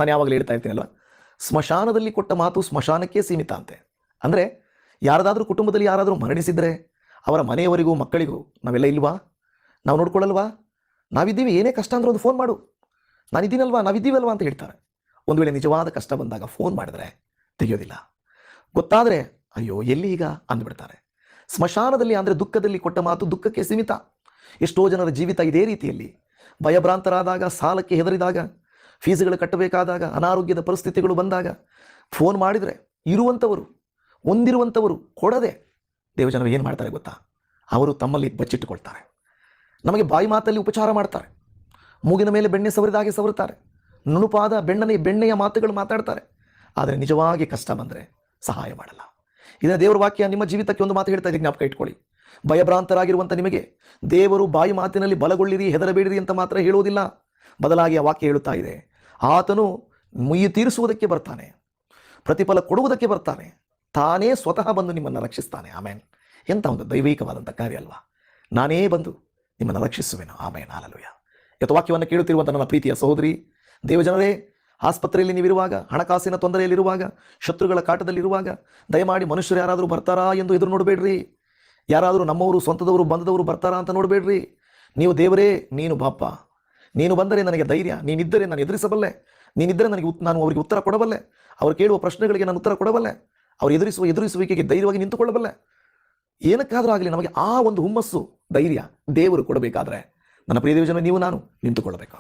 ನಾನು ಯಾವಾಗಲೂ ಹೇಳ್ತಾ ಇರ್ತೀನಲ್ವ, ಸ್ಮಶಾನದಲ್ಲಿ ಕೊಟ್ಟ ಮಾತು ಸ್ಮಶಾನಕ್ಕೆ ಸೀಮಿತ ಅಂತೆ. ಅಂದರೆ ಯಾರದಾದ್ರೂ ಕುಟುಂಬದಲ್ಲಿ ಯಾರಾದರೂ ಮರಣಿಸಿದರೆ ಅವರ ಮನೆಯವರಿಗೂ ಮಕ್ಕಳಿಗೂ ನಾವೆಲ್ಲ ಇಲ್ವಾ, ನಾವು ನೋಡ್ಕೊಳ್ಳಲ್ವಾ, ನಾವಿದ್ದೀವಿ, ಏನೇ ಕಷ್ಟ ಅಂದ್ರೆ ಒಂದು ಫೋನ್ ಮಾಡು, ನಾನಿದ್ದೀನಲ್ವಾ, ನಾವಿದ್ದೀವಲ್ವಾ ಅಂತ ಹೇಳ್ತಾರೆ. ಒಂದು ವೇಳೆ ನಿಜವಾದ ಕಷ್ಟ ಬಂದಾಗ ಫೋನ್ ಮಾಡಿದ್ರೆ ತೆಗೆಯೋದಿಲ್ಲ, ಗೊತ್ತಾದರೆ ಅಯ್ಯೋ ಎಲ್ಲಿ ಈಗ ಅಂದ್ಬಿಡ್ತಾರೆ. ಸ್ಮಶಾನದಲ್ಲಿ ಅಂದರೆ ದುಃಖದಲ್ಲಿ ಕೊಟ್ಟ ಮಾತು ದುಃಖಕ್ಕೆ ಸೀಮಿತ. ಎಷ್ಟೋ ಜನರ ಜೀವಿತ ಇದೇ ರೀತಿಯಲ್ಲಿ ಭಯಭ್ರಾಂತರಾದಾಗ, ಸಾಲಕ್ಕೆ ಹೆದರಿದಾಗ, ಫೀಸ್ಗಳು ಕಟ್ಟಬೇಕಾದಾಗ, ಅನಾರೋಗ್ಯದ ಪರಿಸ್ಥಿತಿಗಳು ಬಂದಾಗ ಫೋನ್ ಮಾಡಿದರೆ ಇರುವಂಥವರು ಹೊಂದಿರುವಂಥವರು ಕೊಡದೆ ದೇವಜನರು ಏನು ಮಾಡ್ತಾರೆ ಗೊತ್ತಾ, ಅವರು ತಮ್ಮಲ್ಲಿ ಬಚ್ಚಿಟ್ಟುಕೊಳ್ತಾರೆ. ನಮಗೆ ಬಾಯಿ ಮಾತಲ್ಲಿ ಉಪಚಾರ ಮಾಡ್ತಾರೆ, ಮೂಗಿನ ಮೇಲೆ ಬೆಣ್ಣೆ ಸವರಿದಾಗೆ ಸವರುತ್ತಾರೆ, ನುಣುಪಾದ ಬೆಣ್ಣೆಯ ಮಾತುಗಳು ಮಾತಾಡ್ತಾರೆ. ಆದರೆ ನಿಜವಾಗಿ ಕಷ್ಟ ಬಂದರೆ ಸಹಾಯ ಮಾಡಲ್ಲ. ಇದನ್ನ ದೇವರ ವಾಕ್ಯ ನಿಮ್ಮ ಜೀವಿತಕ್ಕೆ ಒಂದು ಮಾತು ಹೇಳ್ತಾ ಇದೆ, ಜ್ಞಾಪಕ ಇಟ್ಕೊಳ್ಳಿ. ಭಯಭ್ರಾಂತರಾಗಿರುವಂಥ ನಿಮಗೆ ದೇವರು ಬಾಯಿ ಮಾತಿನಲ್ಲಿ ಬಲಗೊಳ್ಳಿರಿ, ಹೆದರಬೇಡಿರಿ ಅಂತ ಮಾತ್ರ ಹೇಳುವುದಿಲ್ಲ. ಬದಲಾಗಿ ಆ ವಾಕ್ಯ ಹೇಳುತ್ತಾ ಇದೆ, ಆತನು ಮುಯ್ಯಿ ತೀರಿಸುವುದಕ್ಕೆ ಬರ್ತಾನೆ, ಪ್ರತಿಫಲ ಕೊಡುವುದಕ್ಕೆ ಬರ್ತಾನೆ, ತಾನೇ ಸ್ವತಃ ಬಂದು ನಿಮ್ಮನ್ನು ರಕ್ಷಿಸ್ತಾನೆ. ಆಮೇನ್. ಎಂಥ ಒಂದು ದೈವಿಕವಾದಂಥ ಕಾರ್ಯ ಅಲ್ವಾ. ನಾನೇ ಬಂದು ನಿಮ್ಮನ್ನು ರಕ್ಷಿಸುವೆನು. ಆಮೇನ್. ಹಾಲೆಲೂಯ. ಇವತ್ತು ವಾಕ್ಯವನ್ನು ಕೇಳುತ್ತಿರುವಂಥ ನನ್ನ ಪ್ರೀತಿಯ ಸಹೋದರಿ, ದೇವಜನರೇ, ಆಸ್ಪತ್ರೆಯಲ್ಲಿ ನೀವಿರುವಾಗ, ಹಣಕಾಸಿನ ತೊಂದರೆಯಲ್ಲಿರುವಾಗ, ಶತ್ರುಗಳ ಕಾಟದಲ್ಲಿರುವಾಗ ದಯಮಾಡಿ ಮನುಷ್ಯರು ಯಾರಾದರೂ ಬರ್ತಾರಾ ಎಂದು ಎದುರು ನೋಡಬೇಡ್ರಿ. ಯಾರಾದರೂ ನಮ್ಮವರು, ಸ್ವಂತದವರು, ಬಂಧದವರು ಬರ್ತಾರಾ ಅಂತ ನೋಡಬೇಡ್ರಿ. ನೀವು ದೇವರೇ, ನೀನು ಬಾಪ್ಪ, ನೀನು ಬಂದರೆ ನನಗೆ ಧೈರ್ಯ, ನೀನಿದ್ದರೆ ನಾನು ಎದುರಿಸಬಲ್ಲೆ, ನೀನಿದ್ದರೆ ನಾನು ಅವರಿಗೆ ಉತ್ತರ ಕೊಡಬಲ್ಲೆ, ಅವರು ಕೇಳುವ ಪ್ರಶ್ನೆಗಳಿಗೆ ನಾನು ಉತ್ತರ ಕೊಡಬಲ್ಲೆ, ಅವರು ಎದುರಿಸುವಿಕೆಗೆ ಧೈರ್ಯವಾಗಿ ನಿಂತುಕೊಳ್ಳಬಲ್ಲೆ. ಏನಕ್ಕಾದರೂ ಆಗಲಿ ನಮಗೆ ಆ ಒಂದು ಹುಮ್ಮಸ್ಸು, ಧೈರ್ಯ ದೇವರು ಕೊಡಬೇಕಾದ್ರೆ ನನ್ನ ಪ್ರಿಯ ದೇವಜನ ನೀವು ನಾನು ನಿಂತುಕೊಳ್ಳಬೇಕು.